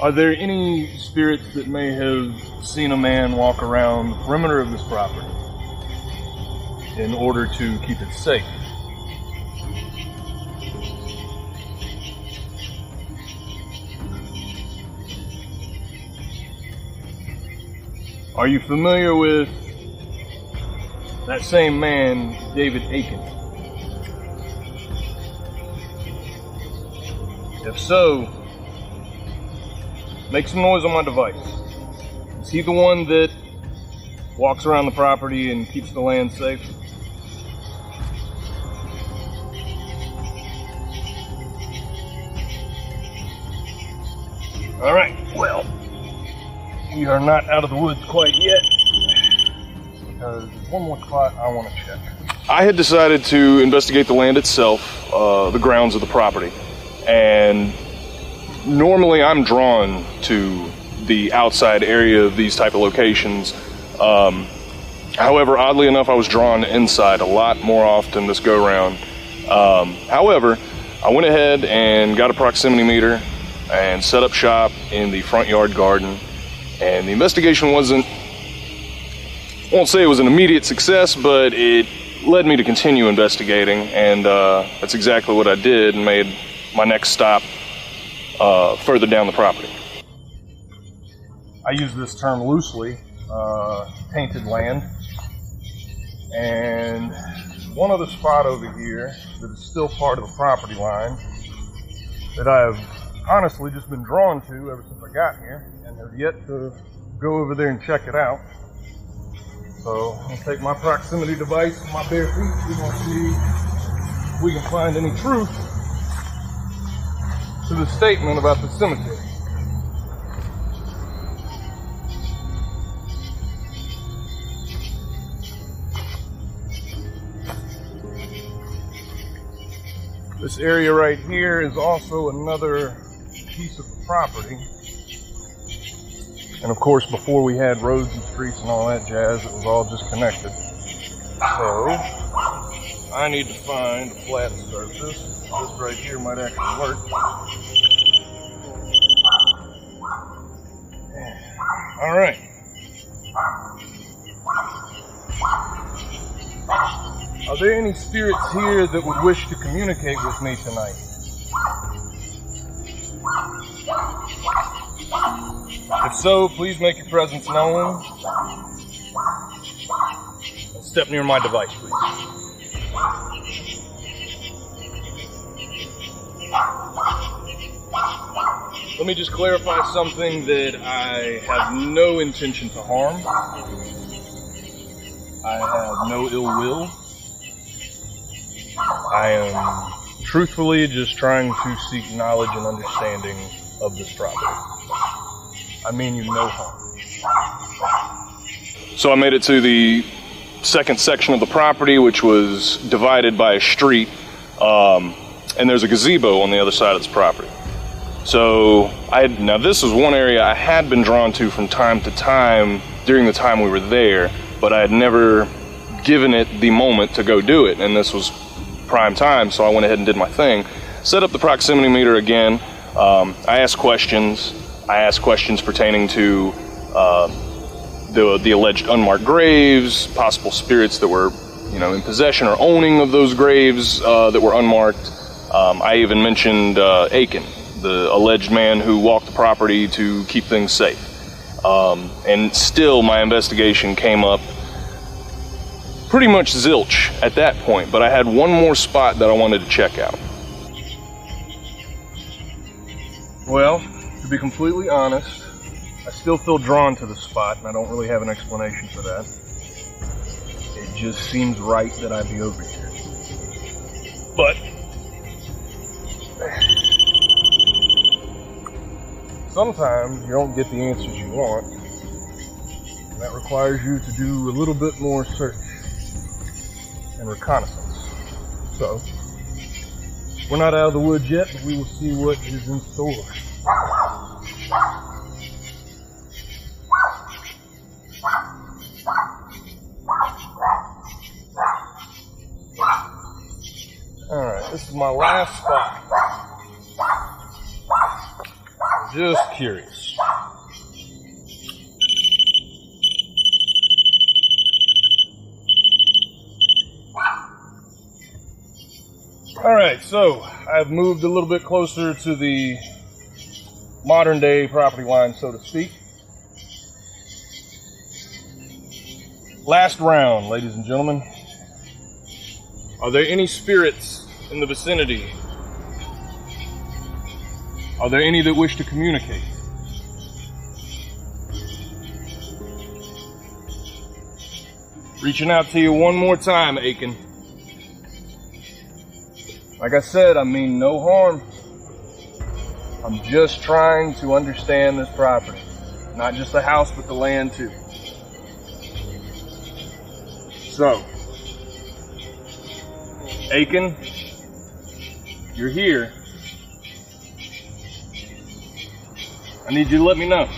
Are there any spirits that may have seen a man walk around the perimeter of this property in order to keep it safe? Are you familiar with that same man, David Aiken? If so, make some noise on my device. Is he the one that walks around the property and keeps the land safe? All right, well, we are not out of the woods quite yet, because there's one more spot I want to check. I had decided to investigate the land itself, the grounds of the property, and normally I'm drawn to the outside area of these type of locations. However, oddly enough, I was drawn inside a lot more often this go round. However, I went ahead and got a proximity meter and set up shop in the front yard garden. And the investigation I won't say it was an immediate success, but it led me to continue investigating. And that's exactly what I did, and made my next stop further down the property. I use this term loosely, tainted land. And one other spot over here that is still part of the property line that I've honestly just been drawn to ever since I got here, and have yet to go over there and check it out. So I'm gonna take my proximity device and my bare feet. We're gonna see if we can find any truth to the statement about the cemetery. This area right here is also another piece of the property. And of course, before we had roads and streets and all that jazz, it was all just connected. So, I need to find a flat surface. This right here might actually work. All right. Are there any spirits here that would wish to communicate with me tonight? If so, please make your presence known. And step near my device, please. Let me just clarify something that I have no intention to harm. I have no ill will. I am truthfully just trying to seek knowledge and understanding of this property. I mean you no harm. So I made it to the second section of the property, which was divided by a street, and there's a gazebo on the other side of this property. So now this was one area I had been drawn to from time to time during the time we were there, but I had never given it the moment to go do it, and this was prime time, so I went ahead and did my thing. Set up the proximity meter again. I asked questions. I asked questions pertaining to the alleged unmarked graves, possible spirits that were, in possession or owning of those graves that were unmarked. I even mentioned Aiken, the alleged man who walked the property to keep things safe. And still my investigation came up pretty much zilch at that point, but I had one more spot that I wanted to check out. Well, to be completely honest, I still feel drawn to the spot, and I don't really have an explanation for that. It just seems right that I be over here. But sometimes you don't get the answers you want, and that requires you to do a little bit more search and reconnaissance. So, we're not out of the woods yet, but we will see what is in store. Alright, this is my last spot. Just curious. Alright, so I've moved a little bit closer to the modern day property line, so to speak. Last round, ladies and gentlemen. Are there any spirits in the vicinity? Are there any that wish to communicate? Reaching out to you one more time, Aiken. Like I said, I mean no harm. I'm just trying to understand this property. Not just the house, but the land too. So, Aiken, you're here. I need you to let me know.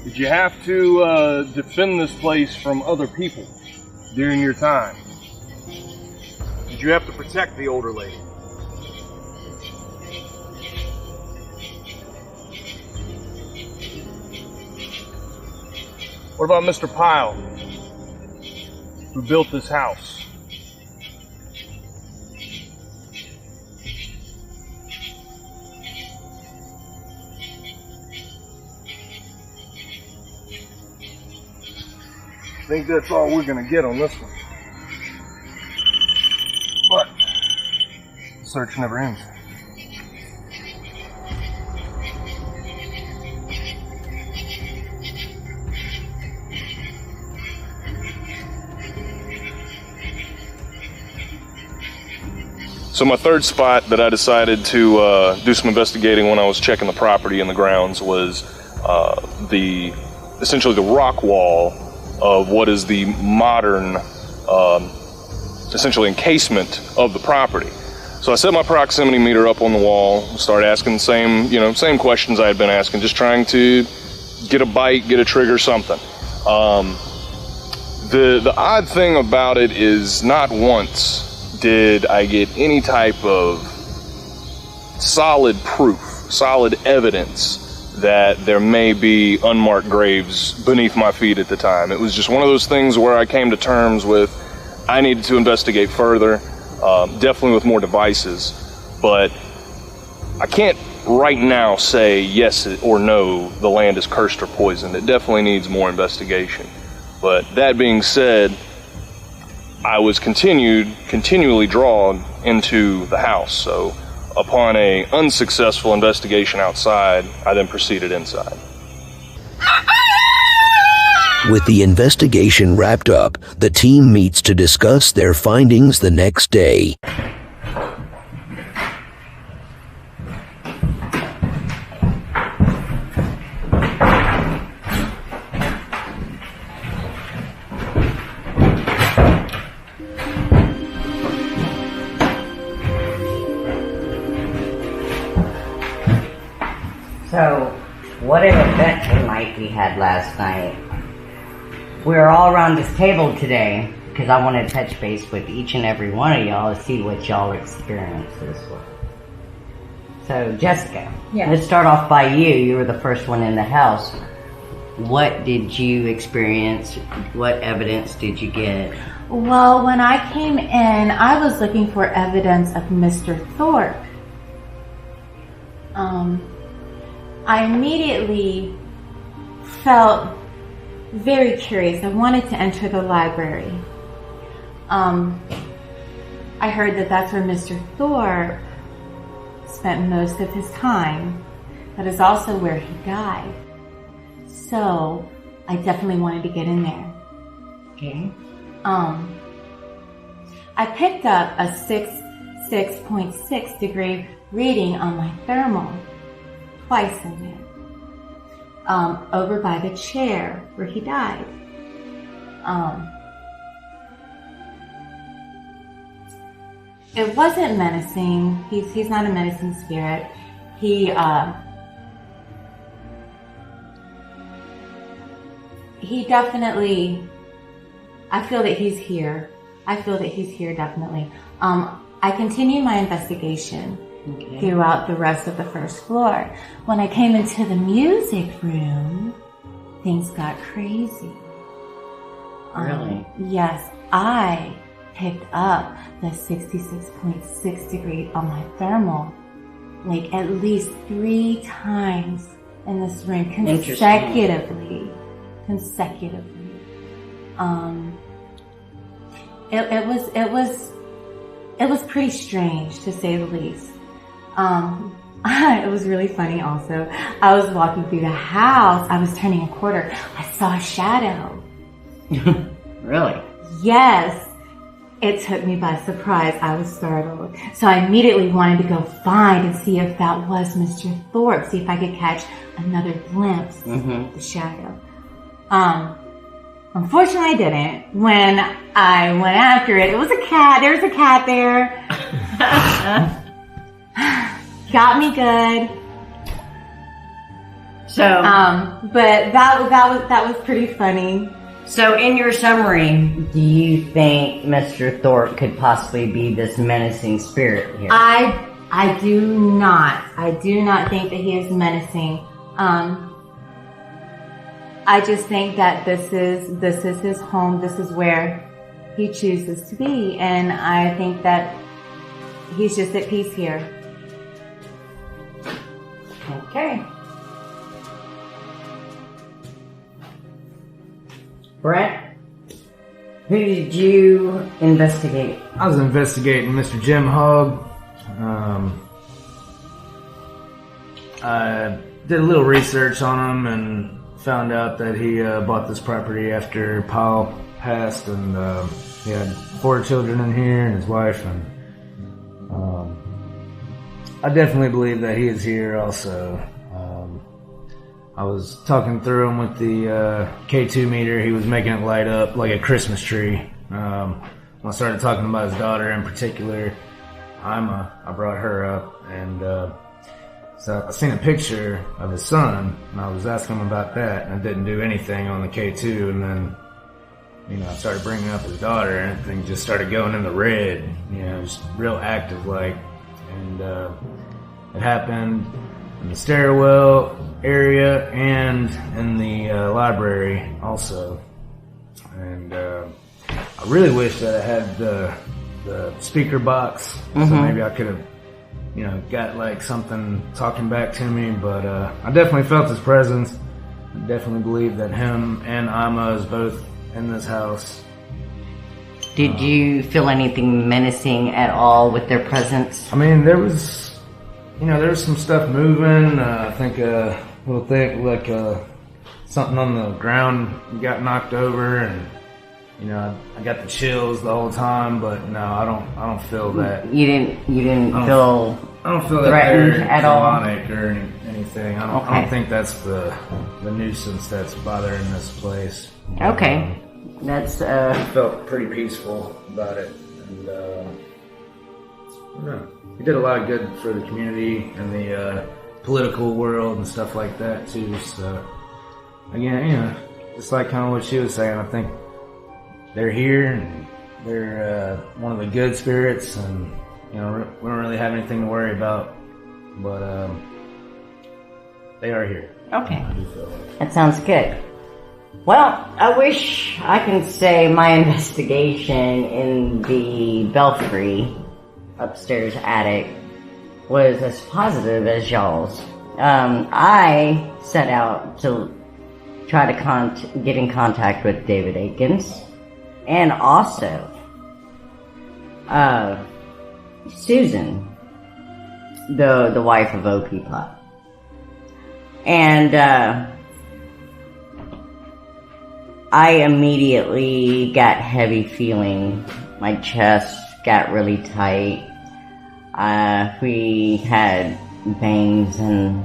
Did you have to defend this place from other people during your time? Did you have to protect the older lady? What about Mr. Pyle, who built this house? I think that's all we're gonna get on this one. But the search never ends. So my third spot that I decided to do some investigating when I was checking the property and the grounds was essentially the rock wall of what is the modern, essentially encasement of the property. So I set my proximity meter up on the wall, started asking the same questions I had been asking, just trying to get a bite, get a trigger, something. The odd thing about it is not once did I get any type of solid proof, solid evidence that there may be unmarked graves beneath my feet at the time. It was just one of those things where I came to terms with I needed to investigate further, definitely with more devices, but I can't right now say yes or no, the land is cursed or poisoned. It definitely needs more investigation. But that being said, I was continually drawn into the house. So upon a unsuccessful investigation outside, I then proceeded inside.
With the investigation wrapped up, the team meets to discuss their findings the next day.
what an eventful night we had last night. We were all around this table today because I want to touch base with each and every one of y'all to see what y'all experiences were. So, Jessica, let's start off by you. You were the first one in the house. What did you experience? What evidence did you get?
Well, when I came in, I was looking for evidence of Mr. Thorpe. I immediately felt very curious. I wanted to enter the library. I heard that that's where Mr. Thorpe spent most of his time. That is also where he died. So I definitely wanted to get in there.
Okay.
I picked up a 6.6 degree reading on my thermal twice in there. Over by the chair where he died. It wasn't menacing. He's not a menacing spirit. He definitely, I feel that he's here. Definitely. I continued my investigation throughout the rest of the first floor. When I came into the music room, things got crazy.
Really?
Yes, I picked up the 66.6 degree on my thermal, like at least 3 times in this room consecutively. It was pretty strange, to say the least. It was really funny also. I was walking through the house, I was turning a corner, I saw a shadow.
Really?
Yes. It took me by surprise. I was startled. So I immediately wanted to go find and see if that was Mr. Thorpe, see if I could catch another glimpse of the shadow. Unfortunately, I didn't. When I went after it, it was a cat. There was a cat there. Got me good.
So,
but that was pretty funny.
So, in your summary, do you think Mr. Thorpe could possibly be this menacing spirit here?
I do not. I do not think that he is menacing. I just think that this is his home. This is where he chooses to be, and I think that he's just at peace here.
Okay. Brett, who did you investigate?
I was investigating Mr. Jim Hogg. I did a little research on him and found out that he bought this property after Pyle passed, and he had 4 children in here and his wife, and I definitely believe that he is here also. I was talking through him with the K2 meter. He was making it light up like a Christmas tree. When I started talking about his daughter in particular, I brought her up, and so I seen a picture of his son, and I was asking him about that, and I didn't do anything on the K2, and then, I started bringing up his daughter, and everything just started going in the red, just real active like, and it happened in the stairwell area and in the library also, and I really wish that I had the speaker box, so maybe I could have got like something talking back to me, but I definitely felt his presence. I definitely believe that him and Ima is both in this house.
Did you feel anything menacing at all with their presence?
I mean, there was some stuff moving. I think a little thing like something on the ground got knocked over, and I got the chills the whole time, but no, I don't feel that.
You didn't feel.
I don't feel
threatened
that they're
at all
demonic or anything. I don't think that's the nuisance that's bothering this place.
Okay, that's.
I felt pretty peaceful about it, and he did a lot of good for the community and the political world and stuff like that too. So again, just like kind of what she was saying, I think they're here and they're one of the good spirits, and we don't really have anything to worry about, but they are here.
Okay, that sounds good. Well, I wish I can say my investigation in the belfry upstairs attic was as positive as y'all's. I set out to try to get in contact with David Akins, and also Susan, the wife of O.P. Pyle. And I immediately got heavy feeling. My chest got really tight. We had bangs and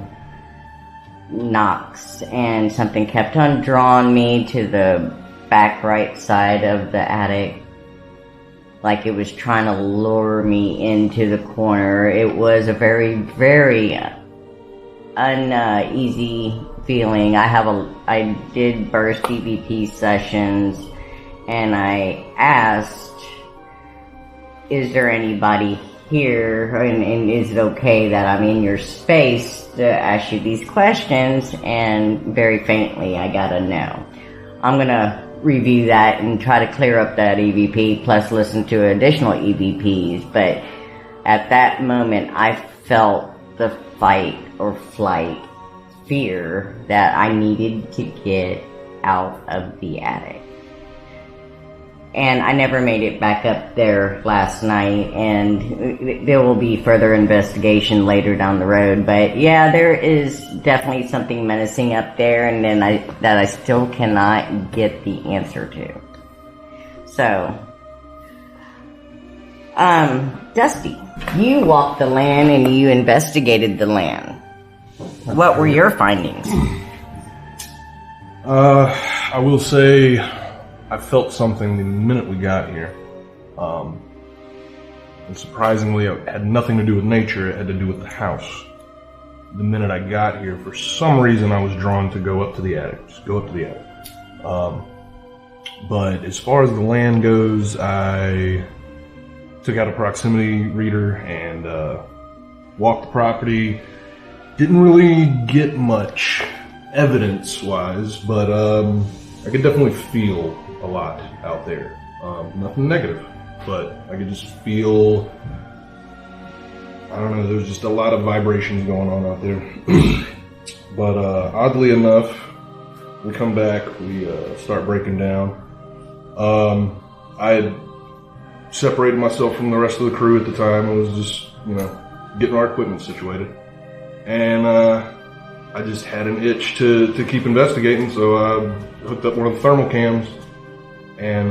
knocks, and something kept on drawing me to the back right side of the attic, like it was trying to lure me into the corner. It was a very, very uneasy feeling. I did burst EVP sessions, and I asked, is there anybody here, and is it okay that I'm in your space to ask you these questions? And very faintly I got a no. I'm gonna review that and try to clear up that EVP, plus listen to additional EVPs, but at that moment I felt the fight or flight fear that I needed to get out of the attic. And I never made it back up there last night, and there will be further investigation later down the road. But yeah, there is definitely something menacing up there, and then that I still cannot get the answer to. So, Dusty, you walked the land and you investigated the land. What were your findings?
I will say I felt something the minute we got here. And surprisingly, it had nothing to do with nature, it had to do with the house. The minute I got here, for some reason I was drawn to go up to the attic. Just go up to the attic. But as far as the land goes, I took out a proximity reader and walked the property. Didn't really get much evidence-wise, but I could definitely feel a lot out there. Nothing negative, but I could just feel, I don't know, there's just a lot of vibrations going on out there. But oddly enough, we come back, we start breaking down. I had separated myself from the rest of the crew at the time. I was just, getting our equipment situated. And I just had an itch to keep investigating, so I hooked up one of the thermal cams. And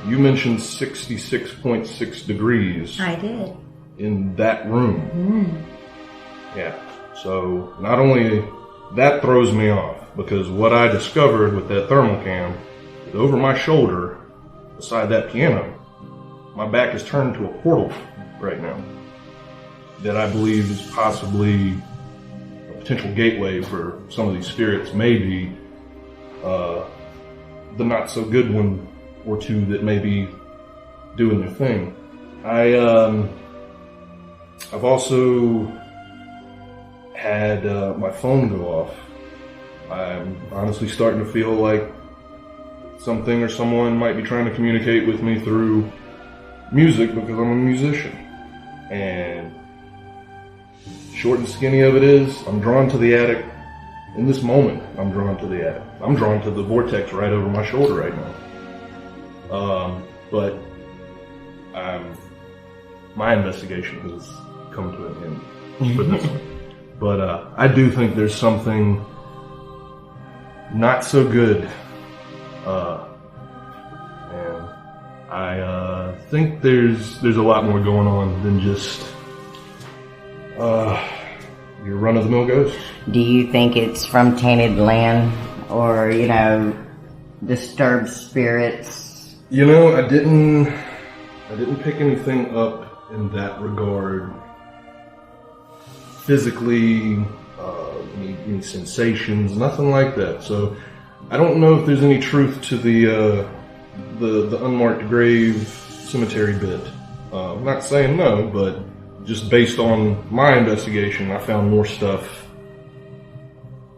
you mentioned 66.6 degrees.
I did.
In that room. Yeah. So not only that throws me off, because what I discovered with that thermal cam is over my shoulder, beside that piano, my back is turned to a portal right now that I believe is possibly a potential gateway for some of these spirits, maybe the not so good one or two that may be doing their thing. I've also had my phone go off. I'm honestly starting to feel like something or someone might be trying to communicate with me through music, because I'm a musician. And short and skinny of it is, I'm drawn to the attic. In this moment, I'm drawn to the attic. I'm drawn to the vortex right over my shoulder right now. But my investigation has come to an end for this one. But I do think there's something not so good. And I think there's a lot more going on than just your run-of-the-mill ghosts.
Do you think it's from tainted land, or disturbed spirits?
I didn't pick anything up in that regard physically, any sensations, nothing like that. So I don't know if there's any truth to the unmarked grave cemetery bit. I'm not saying no, but just based on my investigation, I found more stuff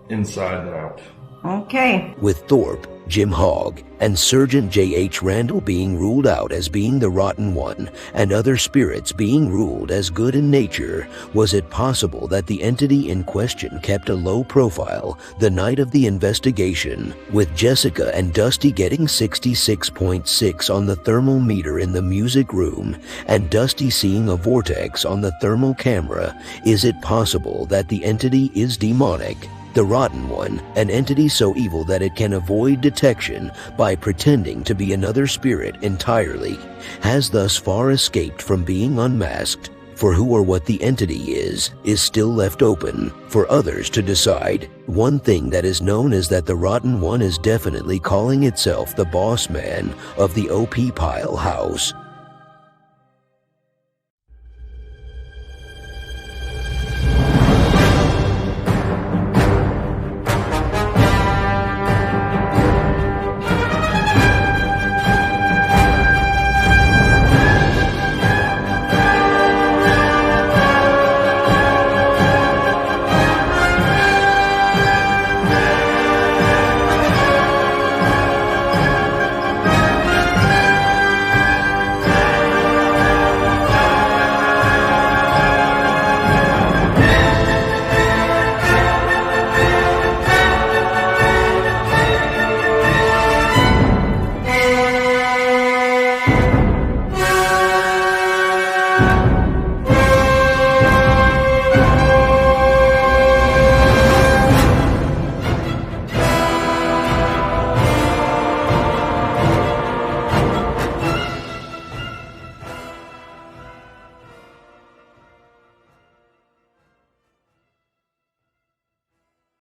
inside than out.
Okay.
With Thorpe, Jim Hogg, and Sergeant J.H. Randall being ruled out as being the rotten one, and other spirits being ruled as good in nature, was it possible that the entity in question kept a low profile the night of the investigation, with Jessica and Dusty getting 66.6 on the thermal meter in the music room, and Dusty seeing a vortex on the thermal camera? Is it possible that the entity is demonic? The rotten one, an entity so evil that it can avoid detection by pretending to be another spirit entirely, has thus far escaped from being unmasked. For who or what the entity is still left open for others to decide. One thing that is known is that the rotten one is definitely calling itself the boss man of the OP Pyle House.